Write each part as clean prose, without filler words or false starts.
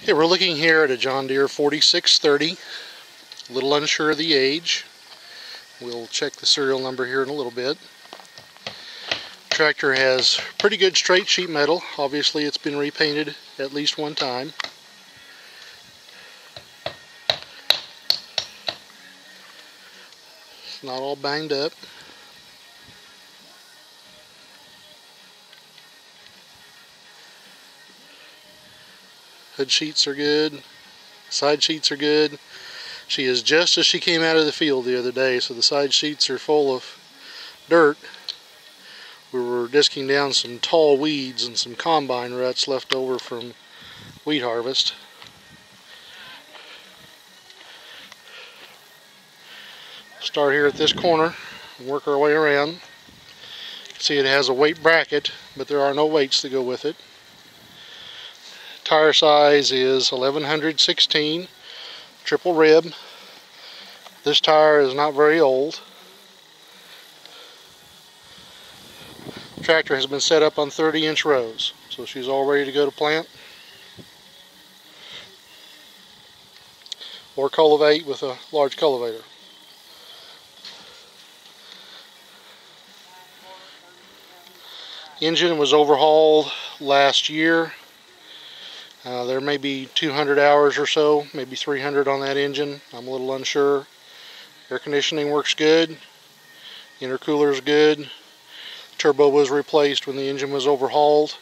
Okay, we're looking here at a John Deere 4630. A little unsure of the age. We'll check the serial number here in a little bit. Tractor has pretty good straight sheet metal. Obviously it's been repainted at least one time. It's not all banged up. Hood sheets are good. Side sheets are good. She is just as she came out of the field the other day, so the side sheets are full of dirt. We were disking down some tall weeds and some combine ruts left over from wheat harvest. Start here at this corner and work our way around. See, it has a weight bracket, but there are no weights to go with it. Tire size is 1116 triple rib. This tire is not very old. The tractor has been set up on 30-inch rows, so she's all ready to go to plant or cultivate with a large cultivator. Engine was overhauled last year. There may be 200 hours or so, maybe 300 on that engine. I'm a little unsure. Air conditioning works good. Intercooler is good. Turbo was replaced when the engine was overhauled.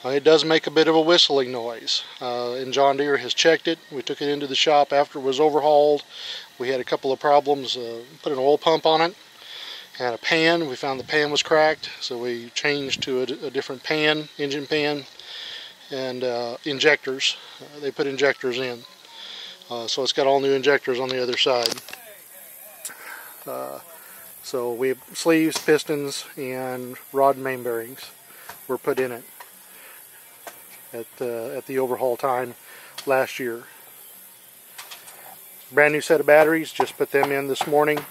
It does make a bit of a whistling noise, and John Deere has checked it. We took it into the shop after it was overhauled. We had a couple of problems. Put an oil pump on it. Had a pan. We found the pan was cracked, so we changed to a different pan, engine pan, and injectors. They put injectors in, so it's got all new injectors on the other side. So we have sleeves, pistons, and rod and main bearings were put in it at the overhaul time last year. Brand new set of batteries, just put them in this morning.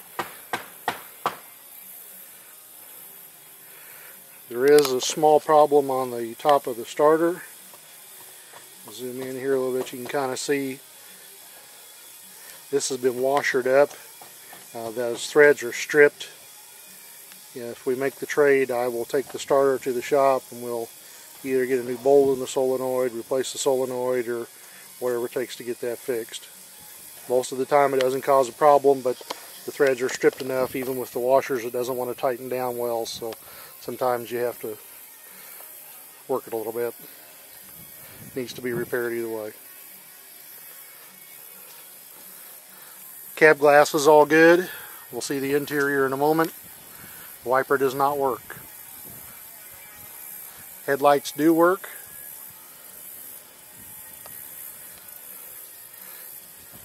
There is a small problem on the top of the starter. I'll zoom in here a little bit, you can kind of see this has been washered up. Those threads are stripped. If we make the trade, I will take the starter to the shop and we'll either get a new bolt in the solenoid, replace the solenoid, or whatever it takes to get that fixed. Most of the time it doesn't cause a problem, but the threads are stripped enough, even with the washers, it doesn't want to tighten down well, so sometimes you have to work it a little bit. It needs to be repaired either way. Cab glass is all good. We'll see the interior in a moment. The wiper does not work. Headlights do work.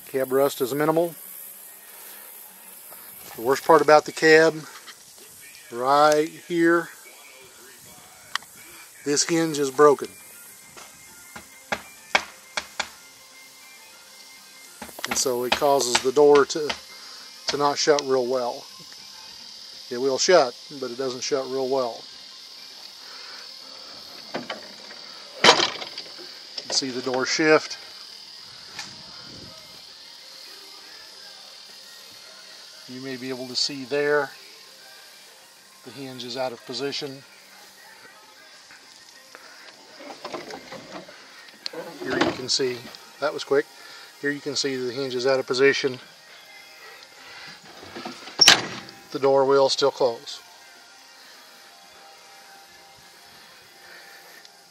Cab rust is minimal. The worst part about the cab, right here, this hinge is broken. And so it causes the door to not shut real well. It will shut, but it doesn't shut real well. You can see the door shift. You may be able to see there, the hinge is out of position. Here you can see, that was quick. Here you can see the hinge is out of position. The door will still close.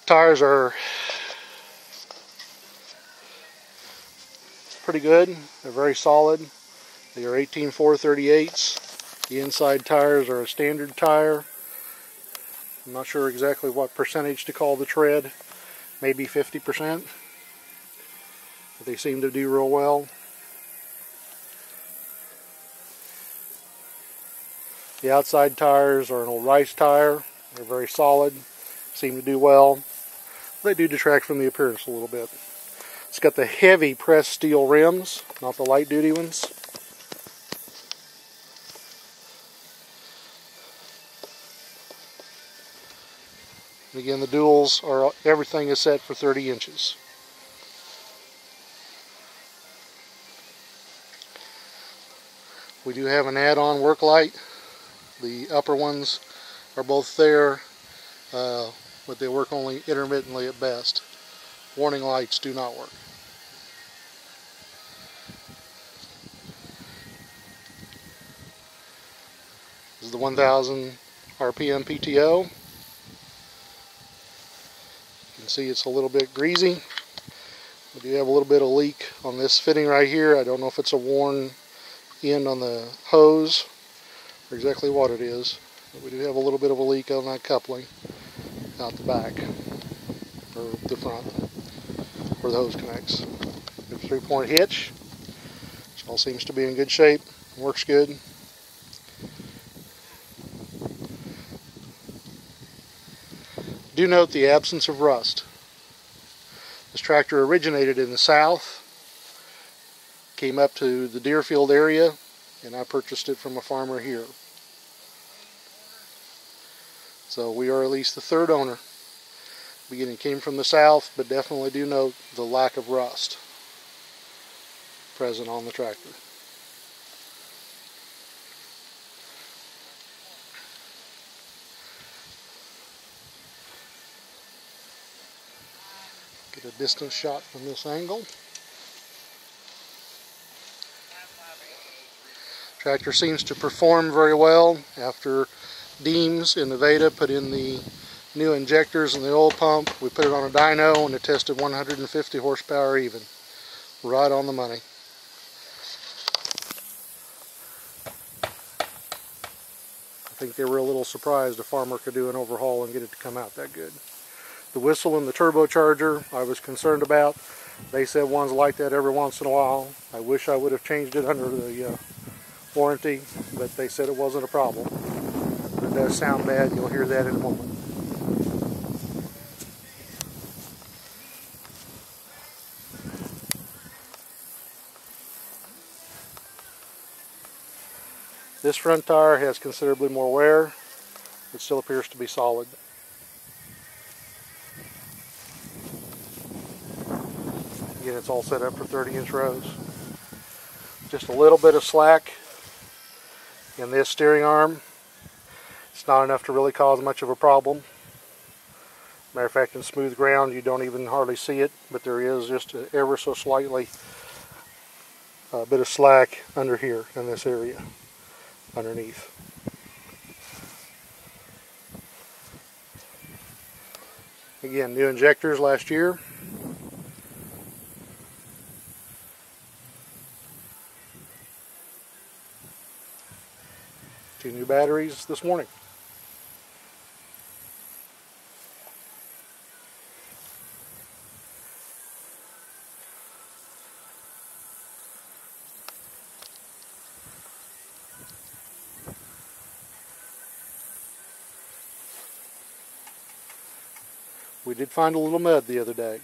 Tires are pretty good. They're very solid. They are 18-438s. The inside tires are a standard tire. I'm not sure exactly what percentage to call the tread. Maybe 50%. But they seem to do real well. The outside tires are an old Rice tire. They're very solid. Seem to do well. They do detract from the appearance a little bit. It's got the heavy pressed steel rims, not the light duty ones. And again, the duals are, everything is set for 30 inches. We do have an add-on work light. The upper ones are both there, but they work only intermittently at best. Warning lights do not work. This is the 1000 RPM PTO. You can see it's a little bit greasy. We do have a little bit of leak on this fitting right here. I don't know if it's a worn end on the hose or exactly what it is, but we do have a little bit of a leak on that coupling out the back, or the front, where the hose connects. We have a 3-point hitch, which all seems to be in good shape, works good. Do note the absence of rust. This tractor originated in the south, came up to the Deerfield area, and I purchased it from a farmer here. So we are at least the third owner. Beginning came from the south, but definitely do note the lack of rust present on the tractor. Get a distance shot from this angle. Tractor seems to perform very well. After Deems in Nevada put in the new injectors and the oil pump, we put it on a dyno and it tested 150 horsepower even. Right on the money. I think they were a little surprised a farmer could do an overhaul and get it to come out that good. The whistle and the turbocharger I was concerned about. They said one's like that every once in a while. I wish I would have changed it under the warranty, but they said it wasn't a problem. It does sound bad. You'll hear that in a moment. This front tire has considerably more wear. It still appears to be solid. Again, it's all set up for 30-inch rows. Just a little bit of slack in this steering arm. It's not enough to really cause much of a problem. Matter of fact, in smooth ground you don't even hardly see it, but there is just ever so slightly a bit of slack under here in this area underneath. Again, new injectors last year. Two new batteries this morning. We did find a little mud the other day.